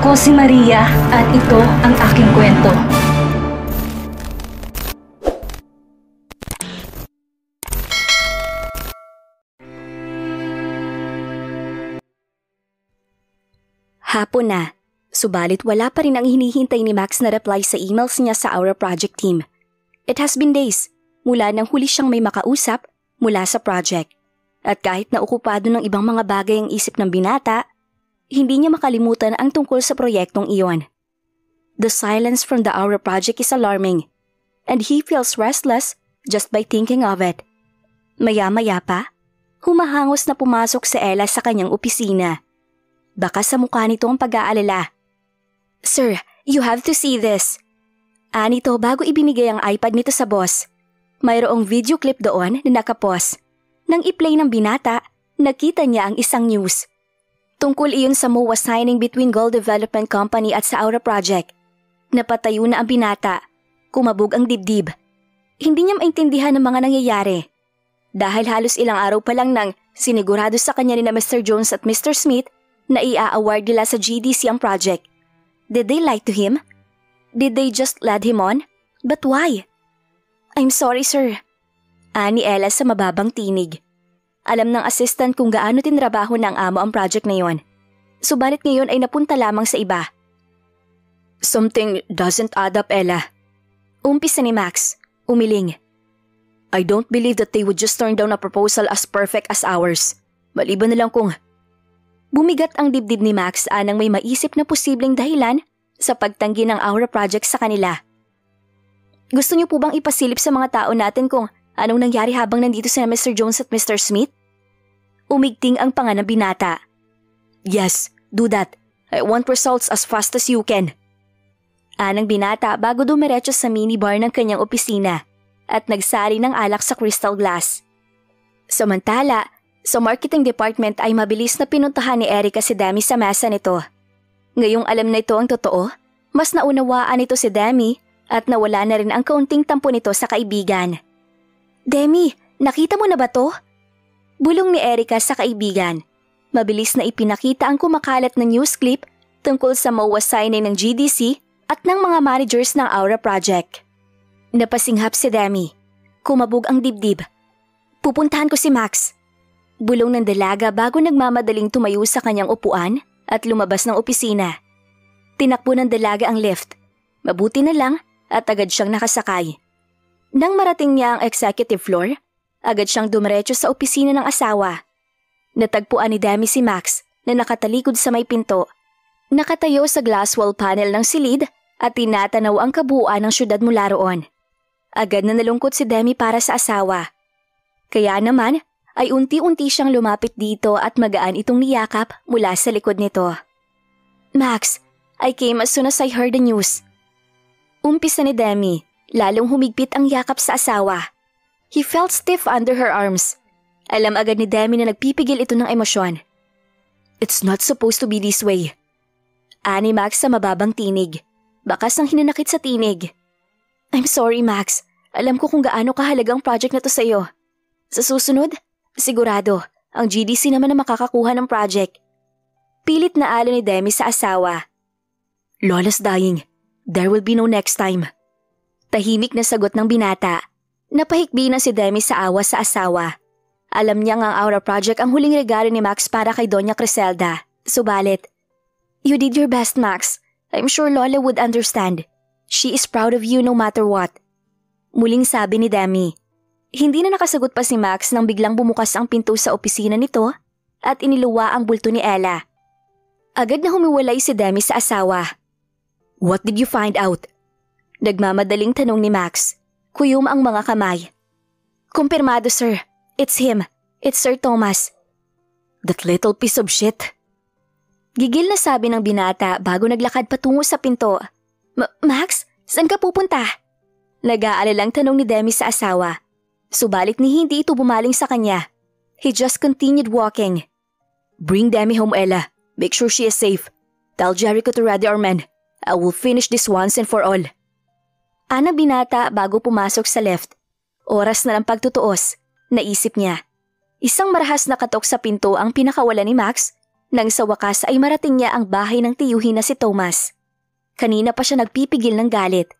Ako si Maria at ito ang aking kwento. Hapon na, subalit wala pa rin ang hinihintay ni Max na reply sa emails niya sa Aura Project team. It has been days mula nang huli siyang may makausap mula sa project. At kahit na okupado ng ibang mga bagay ang isip ng binata, hindi niya makalimutan ang tungkol sa proyektong iyon. The silence from the Aura Project is alarming, and he feels restless just by thinking of it. Maya-maya pa, humahangos na pumasok si Ella sa kanyang opisina. Baka sa mukha nito ang pag-aalala. "Sir, you have to see this." Anito bago ibinigay ang iPad nito sa boss. Mayroong video clip doon na nakapost. Nang i-play ng binata, nakita niya ang isang news. Tungkol iyon sa MOA signing between Gold Development Company at sa Aura Project. Napatayo na ang binata. Kumabog ang dibdib. Hindi niya maintindihan ang mga nangyayari. Dahil halos ilang araw pa lang nang sinigurado sa kanya ni na Mr. Jones at Mr. Smith na ia-award nila sa GDC ang project. Did they lie to him? Did they just lead him on? But why? "I'm sorry, sir." Ani Ella sa mababang tinig. Alam ng assistant kung gaano tinrabaho ng amo ang project na yon. Subalit ngayon ay napunta lamang sa iba. "Something doesn't add up, Ella." Umpisa ni Max, umiling. "I don't believe that they would just turn down a proposal as perfect as ours. Maliban na lang kung..." Bumigat ang dibdib ni Max anang may maisip na posibleng dahilan sa pagtanggi ng Aura Project sa kanila. "Gusto niyo po bang ipasilip sa mga tao natin kung anong nangyari habang nandito sina Mr. Jones at Mr. Smith?" Umigting ang panga ng binata. "Yes, do that. I want results as fast as you can." Anang binata bago dumiretso sa minibar ng kanyang opisina at nagsari ng alak sa crystal glass. Samantala, sa marketing department ay mabilis na pinuntahan ni Erica si Demi sa mesa nito. Ngayong alam na ito ang totoo, mas naunawaan nito si Demi at nawala na rin ang kaunting tampo nito sa kaibigan. "Demi, nakita mo na ba to?" Bulong ni Erica sa kaibigan. Mabilis na ipinakita ang kumakalat na news clip tungkol sa MOA signing ng GDC at ng mga managers ng Aura Project. Napasinghap si Demi. Kumabog ang dibdib. "Pupuntahan ko si Max." Bulong ng dalaga bago nagmamadaling tumayo sa kanyang upuan at lumabas ng opisina. Tinakbo ng dalaga ang lift. Mabuti na lang at agad siyang nakasakay. Nang marating niya ang executive floor, agad siyang dumiretso sa opisina ng asawa. Natagpuan ni Demi si Max na nakatalikod sa may pinto. Nakatayo sa glass wall panel ng silid at tinatanaw ang kabuuan ng syudad mula roon. Agad na nalungkot si Demi para sa asawa. Kaya naman ay unti-unti siyang lumapit dito at magaan itong niyakap mula sa likod nito. "Max, I came as soon as I heard the news." Umpisa ni Demi, lalong humigpit ang yakap sa asawa. He felt stiff under her arms. Alam agad ni Demi na nagpipigil ito ng emosyon. "It's not supposed to be this way." Ani Max sa mababang tinig. Bakas ng hinanakit sa tinig. "I'm sorry, Max. Alam ko kung gaano kahalagang project na to sa'yo. Sa susunod, sigurado, ang GDC naman na makakakuha ng project." Pilit na alo ni Demi sa asawa. "Lola's dying. There will be no next time." Tahimik na sagot ng binata. Napahikbi na si Demi sa awa sa asawa. Alam niya ang Aura Project ang huling regalo ni Max para kay Doña Criselda. Subalit, "You did your best, Max. I'm sure Lola would understand. She is proud of you no matter what." Muling sabi ni Demi. Hindi na nakasagot pa si Max nang biglang bumukas ang pinto sa opisina nito at iniluwa ang bulto ni Ella. Agad na humiwalay si Demi sa asawa. "What did you find out?" Nagmamadaling tanong ni Max. Kuyom ang mga kamay. "Kumpirmado, sir. It's him. It's Sir Thomas." "That little piece of shit." Gigil na sabi ng binata bago naglakad patungo sa pinto. Max, saan ka pupunta?" Nag-aalalang tanong ni Demi sa asawa. Subalit ni hindi ito bumaling sa kanya. He just continued walking. "Bring Demi home, Ella. Make sure she is safe. Tell Jericho to ready our men. I will finish this once and for all." Ana binata bago pumasok sa lift. Oras na ng pagtutuos, naisip niya. Isang marahas na katok sa pinto ang pinakawala ni Max Nang sa wakas ay marating niya ang bahay ng tiyuhin na si Thomas. Kanina pa siya nagpipigil ng galit.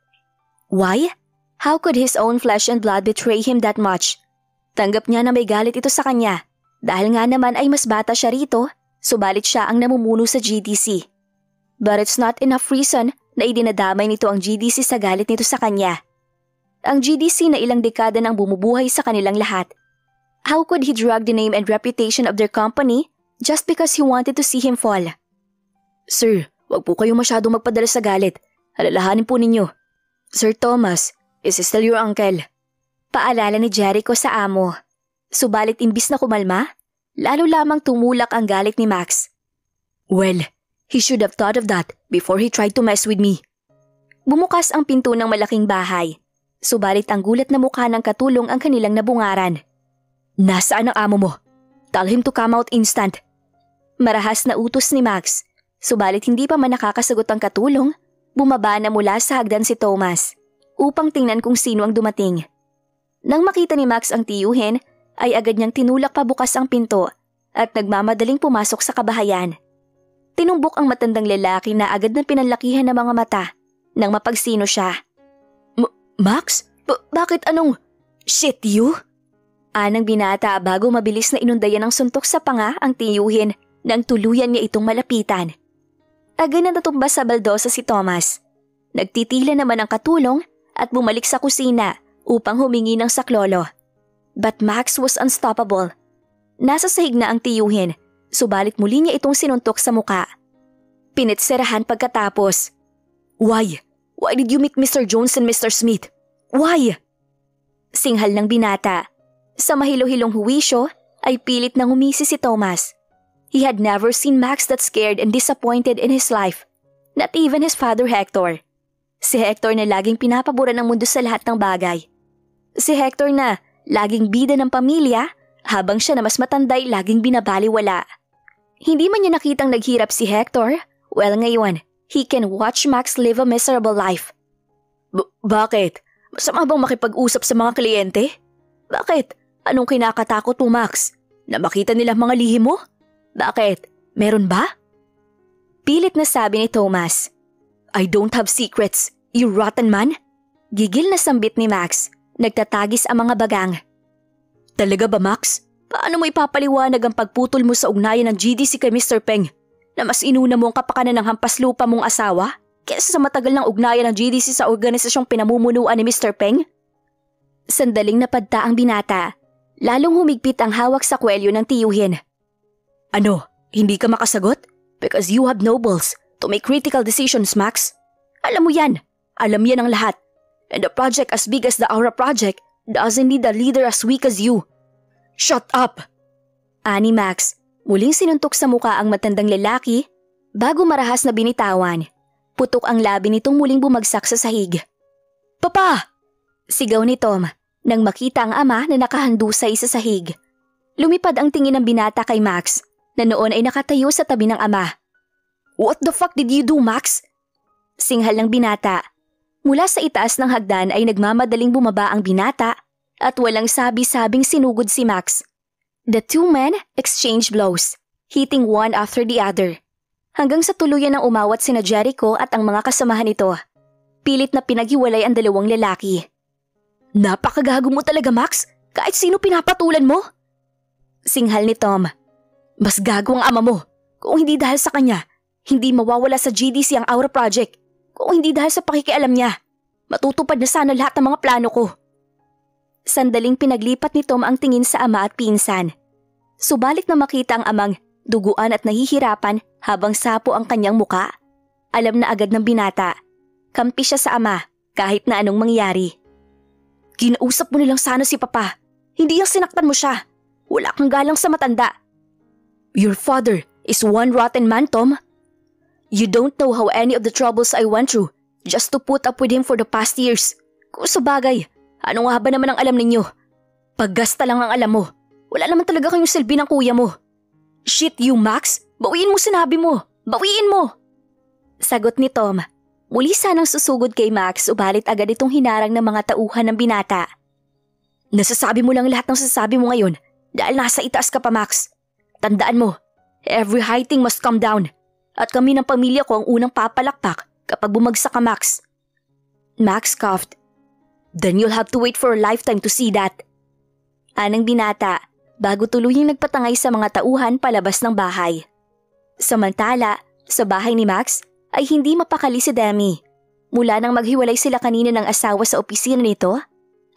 Why? How could his own flesh and blood betray him that much? Tanggap niya na may galit ito sa kanya dahil nga naman ay mas bata siya rito, subalit siya ang namumuno sa GDC. But it's not enough reason na idinadamay nito ang GDC sa galit nito sa kanya. Ang GDC na ilang dekada nang bumubuhay sa kanilang lahat. How could he drag the name and reputation of their company just because he wanted to see him fall? Sir, wag po kayo masyadong magpadala sa galit. Alalahanin po ninyo. Sir Thomas, is he still your uncle? Paalala ni Jericho sa amo. Subalit imbis na kumalma, lalo lamang tumulak ang galit ni Max. Well, he should have thought of that before he tried to mess with me. Bumukas ang pinto ng malaking bahay. Subalit ang gulat na mukha ng katulong ang kanilang nabungaran. Nasaan ang amo mo? Tell him to come out instant. Marahas na utos ni Max. Subalit hindi pa man nakakasagot ang katulong, bumaba na mula sa hagdan si Thomas upang tingnan kung sino ang dumating. Nang makita ni Max ang tiyuhin, ay agad niyang tinulak pabukas ang pinto at nagmamadaling pumasok sa kabahayan. Tinumbok ang matandang lalaki na agad na pinanlakihan ng mga mata nang mapagsino siya. Max? Bakit anong… Shit, you? Anang binata bago mabilis na inundayan ng suntok sa panga ang tiyuhin nang tuluyan niya itong malapitan. Agad na natumba sa baldosa si Thomas. Nagtitila naman ang katulong at bumalik sa kusina upang humingi ng saklolo. But Max was unstoppable. Nasa sahig na ang tiyuhin, subalit muli niya itong sinuntok sa muka. Pinitserahan pagkatapos. Why? Why did you meet Mr. Jones and Mr. Smith? Why? Singhal ng binata. Sa mahilo-hilong huwisyo ay pilit nang umisi si Thomas. He had never seen Max that scared and disappointed in his life. Not even his father Hector. Si Hector na laging pinapabura ng mundo sa lahat ng bagay. Si Hector na laging bida ng pamilya habang siya na mas matanda'y laging binabaliwala. Hindi man niya nakitang naghirap si Hector, well ngayon, he can watch Max live a miserable life. Bakit? Masama bang makipag-usap sa mga kliyente? Bakit? Anong kinakatakot mo, Max? Na makita nila mga lihim mo? Bakit? Meron ba? Pilit na sabi ni Thomas. I don't have secrets, you rotten man. Gigil na sambit ni Max. Nagtatagis ang mga bagang. Talaga ba, Max? Paano mo ipapaliwanag ang pagputol mo sa ugnayan ng GDC kay Mr. Peng na mas inuna mo ang kapakanan ng hampas lupa mong asawa kaysa sa matagal ng ugnayan ng GDC sa organisasyong pinamumunuan ni Mr. Peng? Sandaling napadta ang binata. Lalong humigpit ang hawak sa kwelyo ng tiyuhin. Ano? Hindi ka makasagot? Because you have no balls to make critical decisions, Max. Alam mo yan. Alam yan ang lahat. And a project as big as the Aura Project doesn't need a leader as weak as you. Shut up! Ani Max, muling sinuntok sa muka ang matandang lalaki bago marahas na binitawan. Putok ang labi nitong muling bumagsak sa sahig. Papa! Sigaw ni Tom nang makita ang ama na nakahandusay sa sahig. Lumipad ang tingin ng binata kay Max na noon ay nakatayo sa tabi ng ama. What the fuck did you do, Max? Singhal ng binata. Mula sa itaas ng hagdan ay nagmamadaling bumaba ang binata at walang sabi-sabing sinugod si Max. The two men exchanged blows, hitting one after the other. Hanggang sa tuluyan ng umawat sina Jericho at ang mga kasamahan nito. Pilit na pinaghiwalay ang dalawang lalaki. Napakagago mo talaga, Max. Kahit sino pinapatulan mo. Singhal ni Tom. Mas gago ang ama mo. Kung hindi dahil sa kanya, hindi mawawala sa GDC ang Aura Project. Kung hindi dahil sa pakikialam niya, matutupad na sana lahat ng mga plano ko. Sandaling pinaglipat ni Tom ang tingin sa ama at pinsan. Subalit na makita ang amang duguan at nahihirapan habang sapo ang kanyang muka. Alam na agad ng binata. Kampi siya sa ama kahit na anong mangyari. Kinausap mo nilang sana si Papa. Hindi yung sinaktan mo siya. Wala kang galang sa matanda. Your father is one rotten man, Tom. You don't know how any of the troubles I went through just to put up with him for the past years. Kung sa bagay, ano nga ba naman ang alam ninyo? Paggasta lang ang alam mo. Wala naman talaga kayong silbi ng kuya mo. Shit you, Max. Bawiin mo sinabi mo. Bawiin mo. Sagot ni Tom. Muli sanang susugod kay Max ubalit agad itong hinarang ng mga tauhan ng binata. Nasasabi mo lang lahat ng sasabi mo ngayon dahil nasa itaas ka pa, Max. Tandaan mo, Every high thing must come down. At kami ng pamilya ko ang unang papalakpak kapag bumagsak ka, Max. Max coughed. Then you'll have to wait for a lifetime to see that. Anang binata, bago tuluyang nagpatangay sa mga tauhan palabas ng bahay. Samantala, sa bahay ni Max ay hindi mapakali si Demi. Mula nang maghiwalay sila kanina ng asawa sa opisina nito,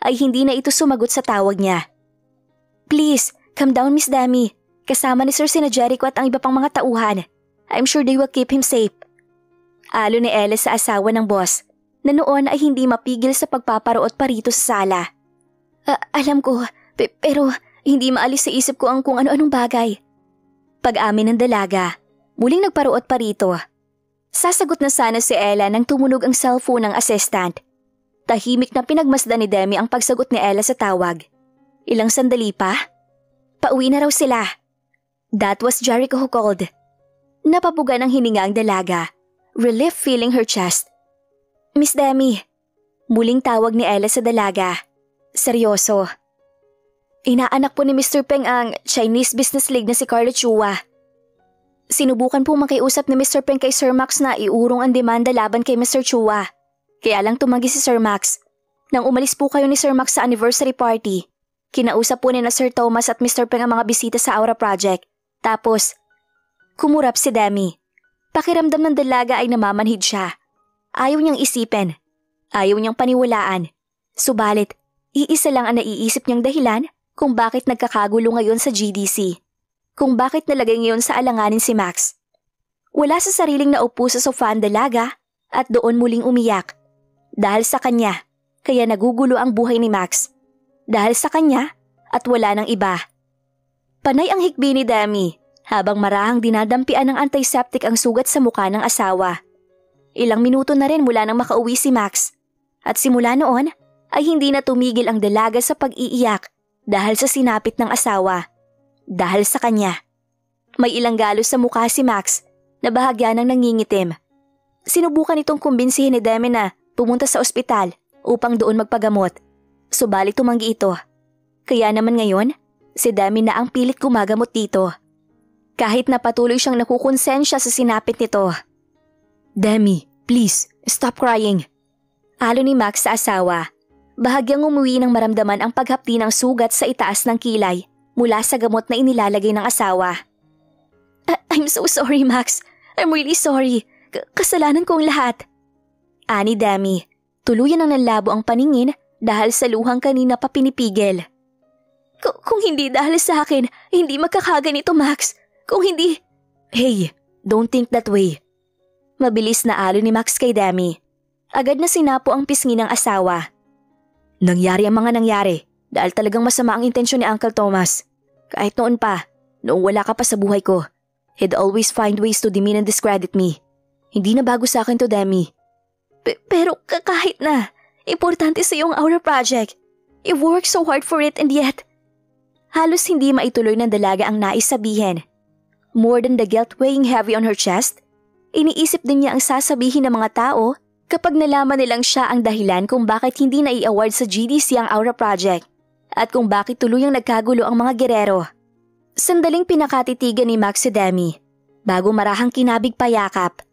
ay hindi na ito sumagot sa tawag niya. Please, calm down Miss Demi. Kasama ni Sir sina Jericho at ang iba pang mga tauhan. I'm sure they will keep him safe. Alo ni Ella sa asawa ng boss, na noon ay hindi mapigil sa pagpaparoot pa rito sa sala. Alam ko, pero hindi maalis sa isip ko ang kung ano-anong bagay. Pag-amin ng dalaga, muling nagparoot pa rito. Sasagot na sana si Ella nang tumunog ang cellphone ng assistant. Tahimik na pinagmasdan ni Demi ang pagsagot ni Ella sa tawag. Ilang sandali pa? Pauwi na raw sila. That was Jericho who called. Napapuga ng hininga ang dalaga, relief filling her chest. Miss Demi, muling tawag ni Ella sa dalaga. Seryoso. Inaanak po ni Mr. Peng ang Chinese Business League na si Carla Chua. Sinubukan po makiusap ni Mr. Peng kay Sir Max na iurong ang demanda laban kay Mr. Chua. Kaya lang tumanggi si Sir Max. Nang umalis po kayo ni Sir Max sa anniversary party, kinausap po ni na Sir Thomas at Mr. Peng ang mga bisita sa Aura Project. Tapos, kumurap si Demi. Pakiramdam ng dalaga ay namamanhid siya. Ayaw niyang isipin. Ayaw niyang paniwalaan. Subalit, iisa lang ang naiisip niyang dahilan kung bakit nagkakagulo ngayon sa GDC. Kung bakit nalagay ngayon sa alanganin si Max. Wala sa sariling naupo sa sofa ang dalaga at doon muling umiyak. Dahil sa kanya, kaya nagugulo ang buhay ni Max. Dahil sa kanya at wala ng iba. Panay ang hikbi ni Demi habang marahang dinadampian ng antiseptic ang sugat sa mukha ng asawa. Ilang minuto na rin mula nang makauwi si Max. At simula noon ay hindi na tumigil ang dalaga sa pag-iiyak dahil sa sinapit ng asawa. Dahil sa kanya. May ilang galos sa mukha si Max na bahagya ng nangingitim. Sinubukan itong kumbinsihin ni Demi na pumunta sa ospital upang doon magpagamot. Subalit tumanggi ito. Kaya naman ngayon, si Demi na ang pilit gumagamot dito. Kahit na patuloy siyang nakukonsensya sa sinapit nito. Demi, please, stop crying. Alo ni Max sa asawa. Bahagyang umuwi ng maramdaman ang paghapdi ng sugat sa itaas ng kilay mula sa gamot na inilalagay ng asawa. I'm so sorry, Max. I'm really sorry. Kasalanan ko ang lahat. Ani Demi, tuluyan ang nanlabo ang paningin dahil sa luhang kanina pa pinipigil. Kung hindi dahil sa akin, hindi magkakaganito, Max. Kung hindi… Hey, don't think that way. Mabilis na alo ni Max kay Demi. Agad na sinapo ang pisngi ng asawa. Nangyari ang mga nangyari dahil talagang masama ang intensyon ni Uncle Thomas. Kahit noon pa, noong wala ka pa sa buhay ko, he'd always find ways to demean and discredit me. Hindi na bago sa akin to, Demi. Pero kahit na, importante sa iyo ang Aura Project. You worked so hard for it and yet… Halos hindi maituloy ng dalaga ang nais sabihin. More than the guilt weighing heavy on her chest, iniisip din niya ang sasabihin ng mga tao kapag nalaman nilang siya ang dahilan kung bakit hindi na i-award sa GDC ang Aura Project at kung bakit tuluyang nagkagulo ang mga gerero. Sandaling pinakatitigan ni Max si Demi bago marahang kinabig payakap.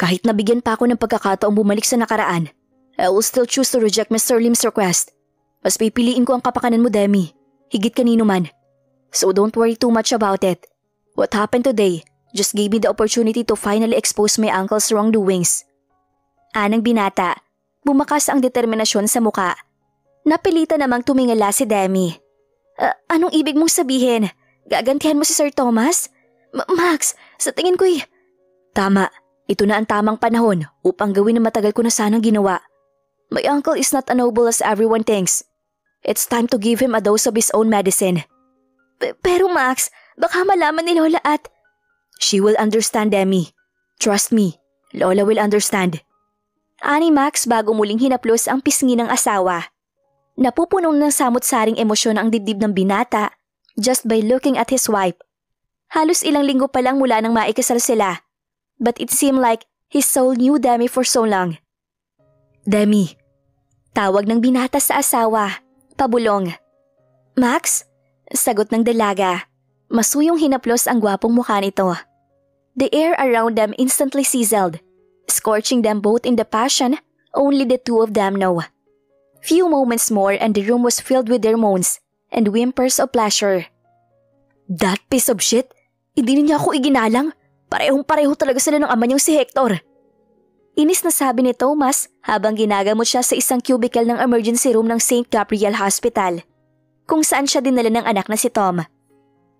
Kahit nabigyan pa ako ng pagkakataong bumalik sa nakaraan, I will still choose to reject Mr. Lim's request. Mas pipiliin ko ang kapakanan mo, Demi. Higit kanino man. So don't worry too much about it. What happened today just gave me the opportunity to finally expose my uncle's wrongdoings. Anang binata, bumakas ang determinasyon sa muka. Napilitan namang tumingala si Demi. Anong ibig mong sabihin? Gagantihan mo si Sir Thomas? Max, sa tingin ko'y… Tama, ito na ang tamang panahon upang gawin na matagal ko na sanang ginawa. My uncle is not as noble as everyone thinks. It's time to give him a dose of his own medicine. Pero Max, baka malaman ni Lola at… She will understand, Demi. Trust me, Lola will understand. Ani Max bago muling hinaplos ang pisngi ng asawa. Napupunong ng samot-saring emosyon ang dibdib ng binata just by looking at his wife. Halos ilang linggo pa lang mula nang maikasal sila. But it seemed like his soul knew Demi for so long. Demi. Tawag ng binata sa asawa. Pabulong. Max? Sagot ng dalaga. Masuyong hinaplos ang gwapong mukha nito. The air around them instantly sizzled, scorching them both in the passion only the two of them know. Few moments more and the room was filled with their moans and whimpers of pleasure. That piece of shit! Hindi niya ako iginalang. Parehong-pareho talaga sila ng ama niyang si Hector. Inis na sabi ni Thomas habang ginagamot siya sa isang cubicle ng emergency room ng St. Gabriel Hospital, kung saan siya dinala ng anak na si Tom.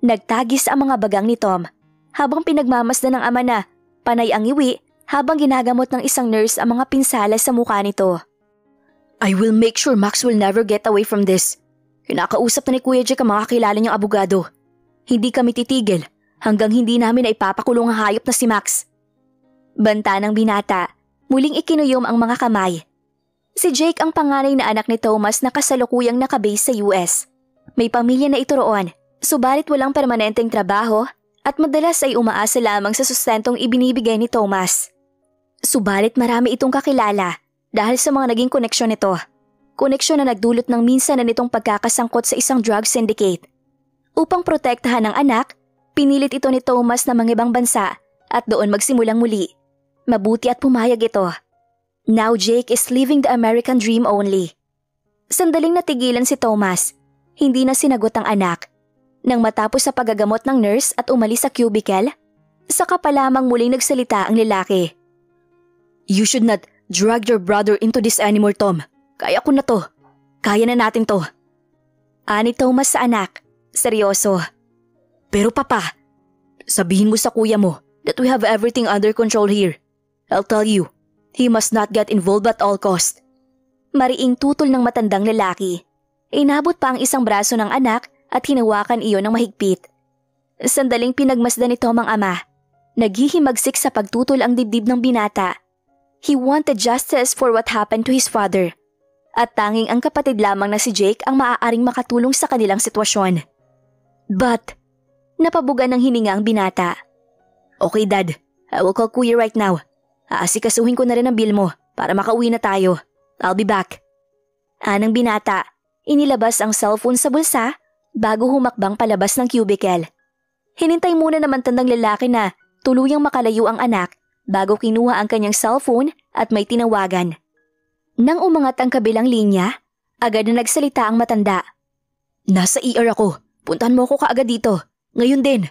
Nagtagis ang mga bagang ni Tom habang pinagmamasdan ng ama na panay ang iwi habang ginagamot ng isang nurse ang mga pinsala sa mukha nito. I will make sure Max will never get away from this. Kinakausap na ni Kuya Jack ang mga kilala niyang abogado. Hindi kami titigil hanggang hindi namin na ipapakulong ang hayop na si Max. Banta ng binata, muling ikinuyom ang mga kamay. Si Jake ang panganay na anak ni Thomas na kasalukuyang nakabase sa US. May pamilya na ito roon, subalit walang permanenteng trabaho at madalas ay umaasa lamang sa sustentong ibinibigay ni Thomas. Subalit marami itong kakilala dahil sa mga naging koneksyon nito. Koneksyon na nagdulot ng minsan na nitong pagkakasangkot sa isang drug syndicate. Upang protektahan ang anak, pinilit ito ni Thomas na mangibang bansa at doon magsimulang muli. Mabuti at pumayag ito. Now Jake is living the American dream only. Sandaling natigilan si Thomas. Hindi na sinagot ang anak. Nang matapos sa pagagamot ng nurse at umalis sa cubicle, saka pa lamang muling nagsalita ang lalaki. You should not drag your brother into this anymore, Tom. Kaya ko na to. Kaya na natin to. Ani Thomas sa anak. Seryoso. Pero papa, sabihin mo sa kuya mo that we have everything under control here. I'll tell you, he must not get involved at all cost. Mariing tutol ng matandang lalaki. Inabot pa ang isang braso ng anak at hinawakan iyon ng mahigpit. Sandaling pinagmasdan ni Tom ang ama. Naghihimagsik sa pagtutol ang dibdib ng binata. He wanted justice for what happened to his father. At tanging ang kapatid lamang na si Jake ang maaaring makatulong sa kanilang sitwasyon. But, napabuga ng hininga ang binata. Okay, Dad. I will call Kuya right now. Aasikasuhin ko na rin ang bill mo para makauwi na tayo. I'll be back. Anang binata, inilabas ang cellphone sa bulsa bago humakbang palabas ng cubicle. Hinintay muna naman tandang lalaki na tuluyang makalayo ang anak bago kinuha ang kanyang cellphone at may tinawagan. Nang umangat ang kabilang linya, agad na nagsalita ang matanda. Nasa ER ako. Puntahan mo ko kaagad dito. Ngayon din.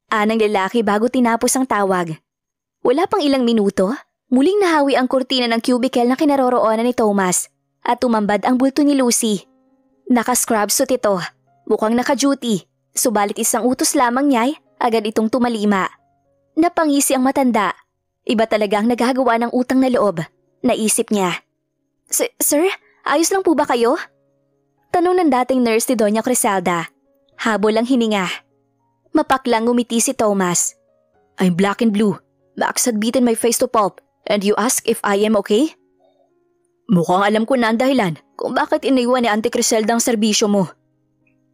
Anang lalaki bago tinapos ang tawag. Wala pang ilang minuto, muling nahawi ang kurtina ng cubicle na kinaroroonan ni Thomas at tumambad ang bulto ni Lucy. Naka-scrub suit ito, mukhang naka-duty, subalit isang utos lamang niya'y agad itong tumalima. Napangisi ang matanda. Iba talagang nagagawa ng utang na loob, naisip niya. Sir, ayos lang po ba kayo? Tanong ng dating nurse ni Doña Criselda. Habol ang hininga. Mapaklang ngumiti si Thomas. I'm black and blue. Max had beaten my face to pulp and you ask if I am okay? Mukhang alam ko na ang dahilan kung bakit iniwan ni Auntie Criselda ang serbisyo mo.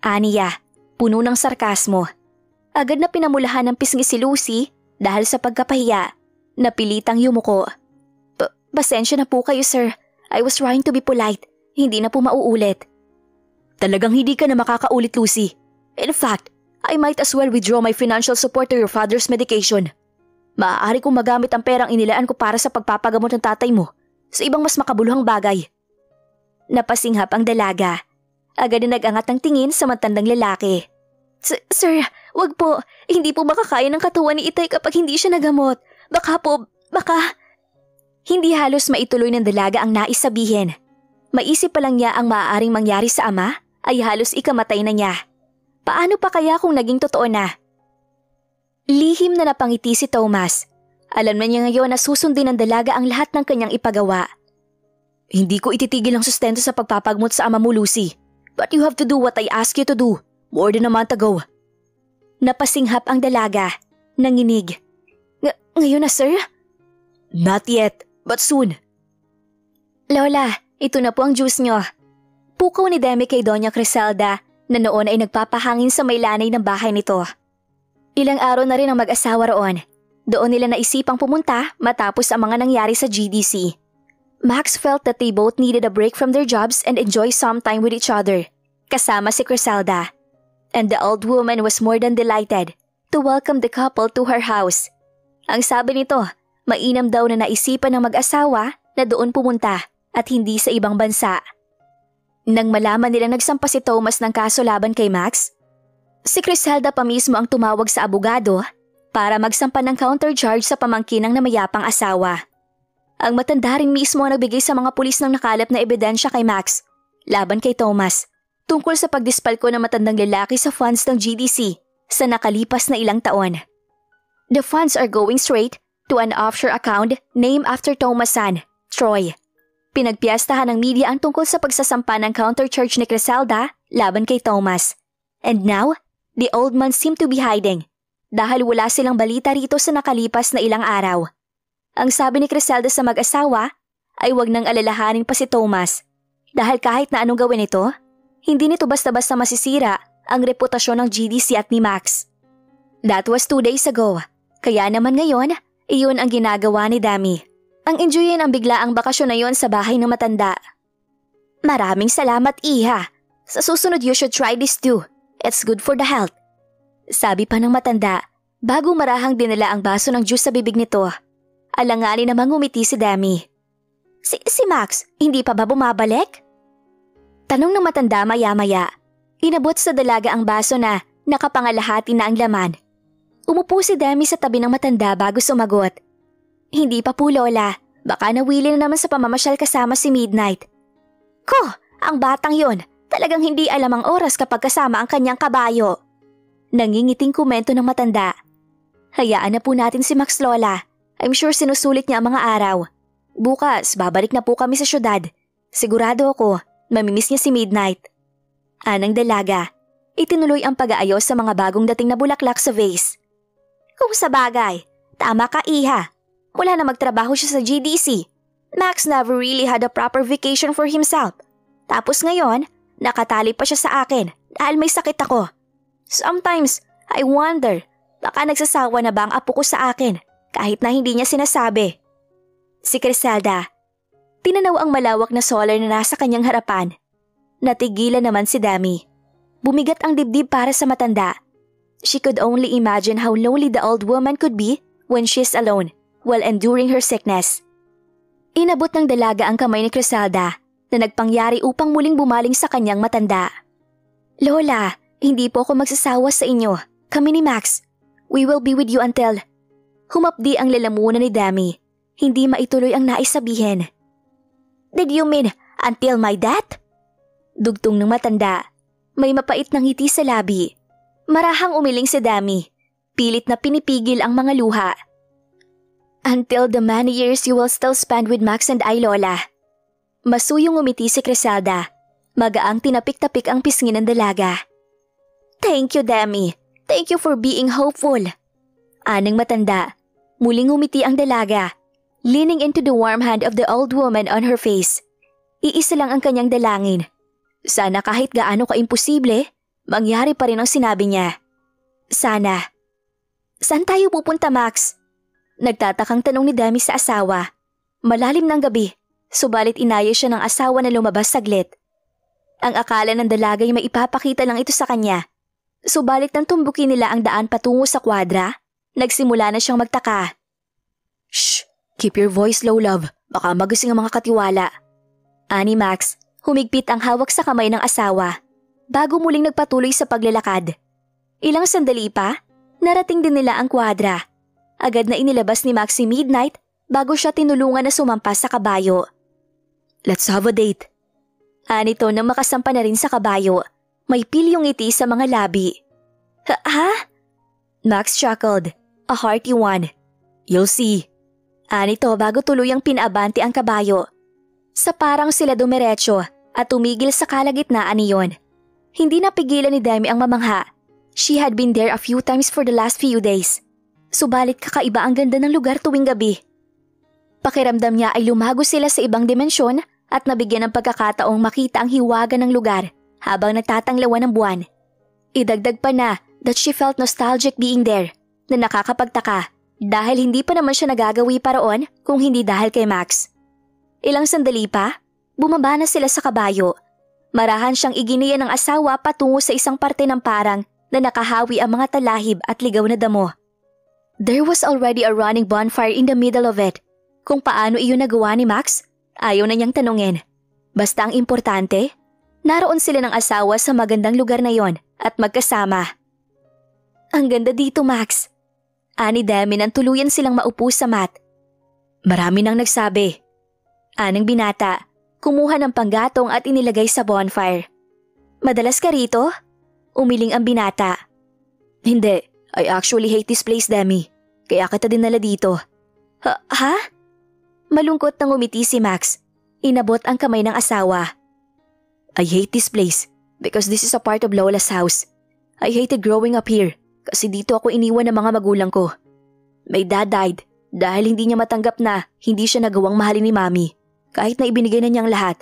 Aniya, puno ng sarkasmo. Agad na pinamulahan ng pisngi si Lucy dahil sa pagkapahiya. Napilitang yumuko. Pasensya na po kayo, sir. I was trying to be polite. Hindi na po mauulit. Talagang hindi ka na makakaulit, Lucy. In fact, I might as well withdraw my financial support to your father's medication. Maaari kong magamit ang perang inilaan ko para sa pagpapagamot ng tatay mo sa ibang mas makabuluhang bagay. Napasinghap ang dalaga. Agad na nag-angat ng tingin sa matandang lalaki. Sir, wag po. Hindi po makakaya ng katawan ni Itay kapag hindi siya nagamot. Baka... Hindi halos maituloy ng dalaga ang nais sabihin. Maisip pa lang niya ang maaaring mangyari sa ama ay halos ikamatay na niya. Paano pa kaya kung naging totoo na? Lihim na napangiti si Thomas. Alam na niya ngayon na susundin ng dalaga ang lahat ng kanyang ipagawa. Hindi ko ititigil ang sustento sa pagpapagmot sa ama mo, Lucy. But you have to do what I ask you to do. More than a month ago. Napasinghap ang dalaga. Nanginig. Ngayon na, sir? Not yet, but soon. Lola, ito na po ang juice nyo. Pukaw ni Demi kay Doña Criselda na noon ay nagpapahangin sa may lanay ng bahay nito. Ilang araw na rin ang mag-asawa roon. Doon nila naisipang pumunta matapos ang mga nangyari sa GDC. Max felt that they both needed a break from their jobs and enjoy some time with each other, kasama si Criselda. And the old woman was more than delighted to welcome the couple to her house. Ang sabi nito, mainam daw na naisipan ng mag-asawa na doon pumunta at hindi sa ibang bansa. Nang malaman nila nagsampa si Thomas ng kaso laban kay Max, si Criselda pa mismo ang tumawag sa abogado para magsampa ng countercharge sa pamangkin ng namayapang asawa. Ang matanda rin mismo ang nagbigay sa mga pulis ng nakalap na ebidensya kay Max laban kay Thomas tungkol sa pagdispalko ng matandang lalaki sa funds ng GDC sa nakalipas na ilang taon. The funds are going straight to an offshore account named after Thomas' son, Troy. Pinagpiyastahan ng media ang tungkol sa pagsasampa ng countercharge ni Criselda laban kay Thomas. And now, the old man seemed to be hiding dahil wala silang balita rito sa nakalipas na ilang araw. Ang sabi ni Criselda sa mag-asawa ay wag nang alalahanin pa si Thomas dahil kahit na anong gawin ito, hindi nito basta-basta masisira ang reputasyon ng GDC at ni Max. That was 2 days ago, kaya naman ngayon, iyon ang ginagawa ni Dami. Ang enjoyin ang biglaang bakasyon na yon sa bahay ng matanda. Maraming salamat, Iha. Sa susunod you should try this too. It's good for the health. Sabi pa ng matanda, bago marahang dinala ang baso ng juice sa bibig nito. Alanganin namang ngumiti si Dami. Si Max, hindi pa ba bumabalik? Tanong ng matanda maya-maya. Inabot sa dalaga ang baso na nakapangalahati na ang laman. Umupo si Dami sa tabi ng matanda bago sumagot. Hindi pa po, Lola. Baka nawili na naman sa pamamasyal kasama si Midnight. Ko, ang batang yon, talagang hindi alam ang oras kapag kasama ang kanyang kabayo. Nangingiting komento ng matanda. Hayaan na po natin si Max, Lola. I'm sure sinusulit niya ang mga araw. Bukas, babalik na po kami sa syudad. Sigurado ako, mamimiss niya si Midnight. Anang dalaga, itinuloy ang pag-aayos sa mga bagong dating na bulaklak sa vase. Kung sa bagay, tama ka, Iha. Wala na magtrabaho siya sa GDC. Max never really had a proper vacation for himself. Tapos ngayon, nakatali pa siya sa akin dahil may sakit ako. Sometimes, I wonder, baka nagsasawa na ba ang apo ko sa akin kahit na hindi niya sinasabi. Si Criselda, tinanaw ang malawak na solar na nasa kanyang harapan. Natigilan naman si Dami. Bumigat ang dibdib para sa matanda. She could only imagine how lonely the old woman could be when she's alone while enduring her sickness. Inabot ng dalaga ang kamay ni Criselda na nagpangyari upang muling bumaling sa kanyang matanda. Lola, hindi po ako magsasawa sa inyo. Kami ni Max. We will be with you until... Humapdi ang lalamunan ni Dami. Hindi maituloy ang nais sabihin. Did you mean until my death? Dugtong ng matanda. May mapait na ngiti sa labi. Marahang umiling si Dami. Pilit na pinipigil ang mga luha. Until the many years you will still spend with Max and I, Lola. Masuyong umiti si Criselda. Magaang tinapik-tapik ang pisngi ng dalaga. Thank you, Dami. Thank you for being hopeful. Anang matanda. Muling umiti ang dalaga, leaning into the warm hand of the old woman on her face. Iisa lang ang kanyang dalangin. Sana kahit gaano ka-imposible, mangyari pa rin ang sinabi niya. Sana. Saan tayo pupunta, Max? Nagtatakang tanong ni Dami sa asawa. Malalim ng gabi, subalit inaya siya ng asawa na lumabas saglit. Ang akala ng dalaga ay maipapakita lang ito sa kanya. Subalit nang tumbukin nila ang daan patungo sa kwadra, nagsimula na siyang magtaka. Shh! Keep your voice low, love. Baka magising ang mga katiwala. Ani Max, humigpit ang hawak sa kamay ng asawa bago muling nagpatuloy sa paglalakad. Ilang sandali pa, narating din nila ang kwadra. Agad na inilabas ni Max si Midnight bago siya tinulungan na sumampas sa kabayo. Let's have a date. Anito nang makasampa na rin sa kabayo. May pilyong ngiti sa mga labi. Ha? Max chuckled. A hearty one. You'll see. Anito bago tuluyang pinaabanti ang kabayo. Sa parang sila dumiretso at tumigil sa kalagitnaan niyon. Hindi napigilan ni Demi ang mamangha. She had been there a few times for the last few days. Subalit kakaiba ang ganda ng lugar tuwing gabi. Pakiramdam niya ay lumago sila sa ibang dimensyon at nabigyan ng pagkakataong makita ang hiwaga ng lugar habang nagtatanglawan ng buwan. Idagdag pa na that she felt nostalgic being there na nakakapagtaka dahil hindi pa naman siya nagagawi paroon kung hindi dahil kay Max. Ilang sandali pa, bumaba na sila sa kabayo. Marahan siyang iginiya ng asawa patungo sa isang parte ng parang na nakahawi ang mga talahib at ligaw na damo. There was already a running bonfire in the middle of it. Kung paano iyon nagawa ni Max, ayaw na niyang tanungin. Basta ang importante, naroon sila ng asawa sa magandang lugar na yon at magkasama. Ang ganda dito, Max. Ani Demi nang tuluyan silang maupo sa mat. Marami nang nagsabi. Anang binata, kumuha ng panggatong at inilagay sa bonfire. Madalas ka rito? Umiling ang binata. Hindi, I actually hate this place, Demi. Kaya kita dinala dito. Ha? Malungkot nang umiti si Max. Inabot ang kamay ng asawa. I hate this place because this is a part of Lola's house. I hated growing up here kasi dito ako iniwan ng mga magulang ko. My dad died dahil hindi niya matanggap na hindi siya nagawang mahalin ni Mami kahit na ibinigay na niyang lahat.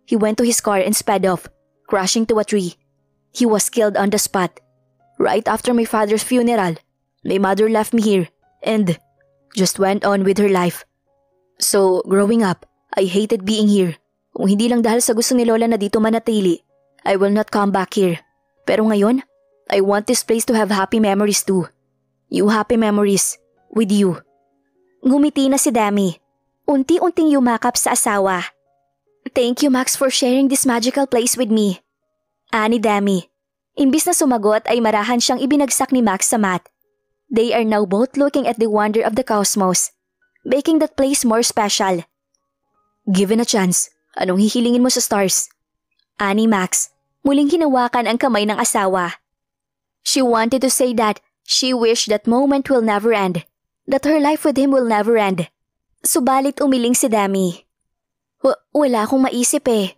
He went to his car and sped off, crashing to a tree. He was killed on the spot. Right after my father's funeral, my mother left me here and just went on with her life. So, growing up, I hated being here. Kung hindi lang dahil sa gusto ni Lola na dito manatili, I will not come back here. Pero ngayon, I want this place to have happy memories too. You happy memories with you. Ngumiti na si Demi. Unti-unting yumakap sa asawa. Thank you, Max, for sharing this magical place with me. Ani Demi. Imbis na sumagot ay marahan siyang ibinagsak ni Max sa mat. They are now both looking at the wonder of the cosmos, making that place more special. Given a chance, anong hihilingin mo sa stars? Ani Max, muling hinawakan ang kamay ng asawa. She wanted to say that she wished that moment will never end, that her life with him will never end. Subalit umiling si Demi. Wala akong maisip eh.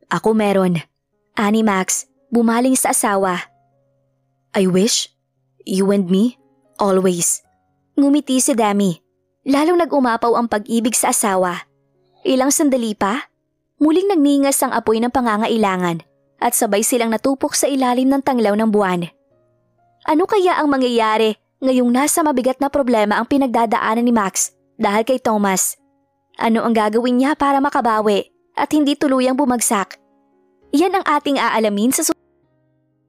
Ako meron. Ani Max, bumaling sa asawa. I wish, you and me, always. Ngumiti si Demi. Lalong nag-umapaw ang pag-ibig sa asawa. Ilang sandali pa, muling nagningas ang apoy ng pangangailangan at sabay silang natupok sa ilalim ng tanglaw ng buwan. Ano kaya ang mangyayari ngayong nasa mabigat na problema ang pinagdadaanan ni Max dahil kay Thomas? Ano ang gagawin niya para makabawi at hindi tuluyang bumagsak? Yan ang ating aalamin sa